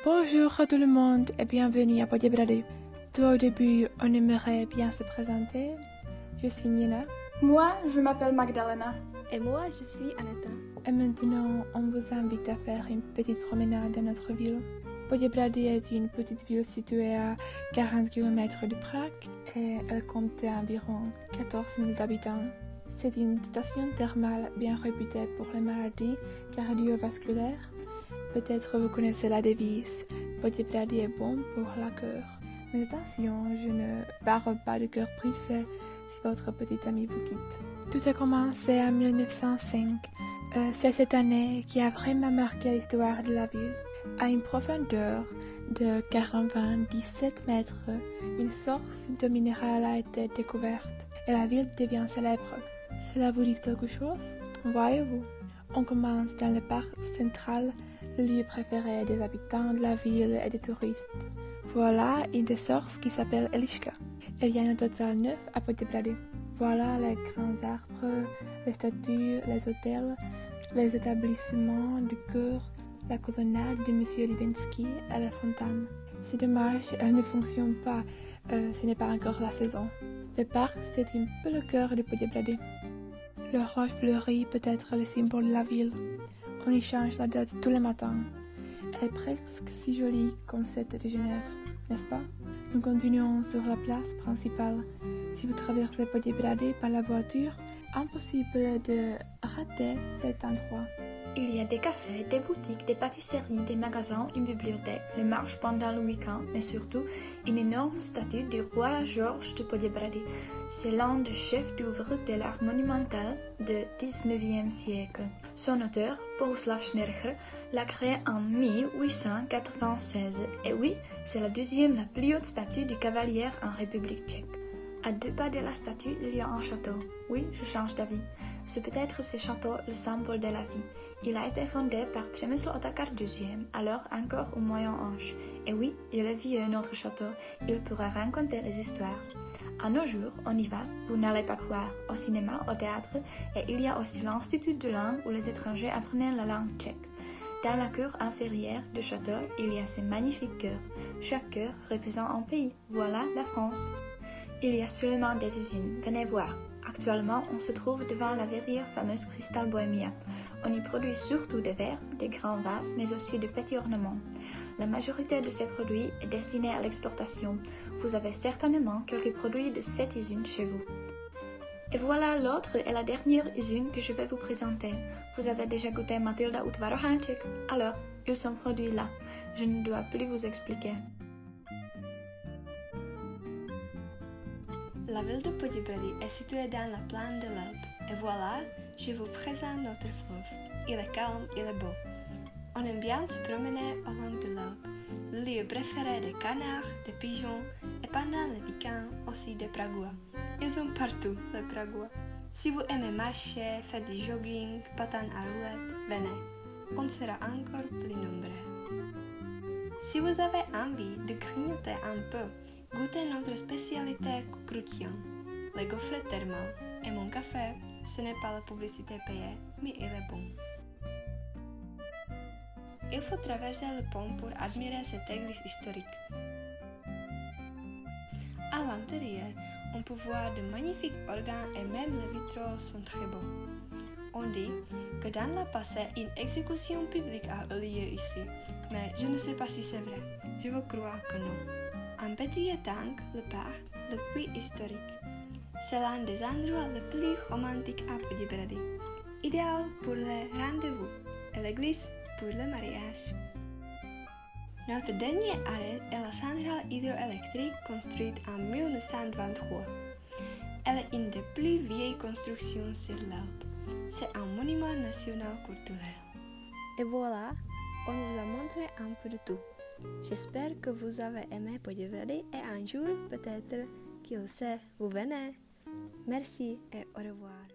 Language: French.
Bonjour à tout le monde et bienvenue à Poděbrady. Tout au début, on aimerait bien se présenter. Je suis Nina. Moi, je m'appelle Magdalena. Et moi, je suis Aneta. Et maintenant, on vous invite à faire une petite promenade dans notre ville. Poděbrady est une petite ville située à 40 km de Prague et elle compte environ 14 000 habitants. C'est une station thermale bien réputée pour les maladies cardiovasculaires. Peut-être vous connaissez la devise « Poděbrady est bon pour la cœur ». Mais attention, je ne parle pas de cœur brisé si votre petit ami vous quitte. Tout a commencé en 1905. C'est cette année qui a vraiment marqué l'histoire de la ville. À une profondeur de 97 mètres, une source de minéral a été découverte et la ville devient célèbre. Cela vous dit quelque chose? Voyez-vous, on commence dans le parc central, le lieu préféré des habitants de la ville et des touristes. Voilà une des sources qui s'appelle Eliška. Il y en a au total 9 à Poděbrady. Voilà les grands arbres, les statues, les hôtels, les établissements du cœur, la colonnade de Monsieur Livinsky et la fontaine. C'est dommage, elle ne fonctionne pas, ce n'est pas encore la saison. Le parc, c'est un peu le cœur de Poděbrady. Le roche fleurie peut être le symbole de la ville. On y change la date tous les matins. Elle est presque si jolie comme celle de Genève, n'est-ce pas? Nous continuons sur la place principale. Si vous traversez Poděbrady par la voiture, impossible de rater cet endroit. Il y a des cafés, des boutiques, des pâtisseries, des magasins, une bibliothèque, les marches pendant le week-end, mais surtout une énorme statue du roi Georges de Poděbrady. C'est l'un des chefs d'œuvre de l'art monumental du XIXe siècle. Son auteur, Bohuslav Šnercher, l'a créé en 1896. Et oui, c'est la deuxième la plus haute statue du cavalier en République tchèque. À 2 pas de la statue, il y a un château. Oui, je change d'avis. C'est peut-être ce château le symbole de la vie. Il a été fondé par Přemysl Otakar II, alors encore au Moyen-Âge. Et oui, il est vieux notre château, il pourra raconter les histoires. À nos jours, on y va, vous n'allez pas croire, au cinéma, au théâtre, et il y a aussi l'Institut de langue où les étrangers apprennent la langue tchèque. Dans la cour inférieure du château, il y a ces magnifiques cœurs. Chaque cœur représente un pays. Voilà la France. Il y a seulement des usines, venez voir. Actuellement, on se trouve devant la verrière fameuse Cristal Bohemia. On y produit surtout des verres, des grands vases, mais aussi de petits ornements. La majorité de ces produits est destinée à l'exportation. Vous avez certainement quelques produits de cette usine chez vous. Et voilà l'autre et la dernière usine que je vais vous présenter. Vous avez déjà goûté Matilda ou Tvarohanček? Alors, ils sont produits là. Je ne dois plus vous expliquer. La ville de Poděbrady est située dans la plaine de l'Elbe. Et voilà, je vous présente notre fleuve. Il est calme, il est beau. On aime bien se promener au long de l'Elbe. Le lieu préféré des canards, des pigeons et pendant les week-ends aussi des pragois. Ils sont partout, les pragois. Si vous aimez marcher, faire du jogging, patins à roulettes, venez. On sera encore plus nombreux. Si vous avez envie de grignoter un peu, goûtez notre spécialité croustillant, les gaufres thermales. Et mon café, ce n'est pas la publicité payée, mais il est bon. Il faut traverser le pont pour admirer cette église historique. À l'intérieur, on peut voir de magnifiques organes et même les vitraux sont très beaux. On dit que dans le passé, une exécution publique a eu lieu ici, mais je ne sais pas si c'est vrai. Je veux croire que non. Un petit étang, le parc, le puits historique. C'est l'un des endroits les plus romantiques à Poděbrady. Idéal pour les rendez-vous et l'église pour le mariage. Notre dernier arrêt est la centrale hydroélectrique construite en 1923. Elle est une des plus vieilles constructions sur l'Elbe. C'est un monument national culturel. Et voilà, on vous a montré un peu de tout. J'espère que vous avez aimé Poděbrady et un jour, peut-être, qui le sait, vous venez. Merci et au revoir.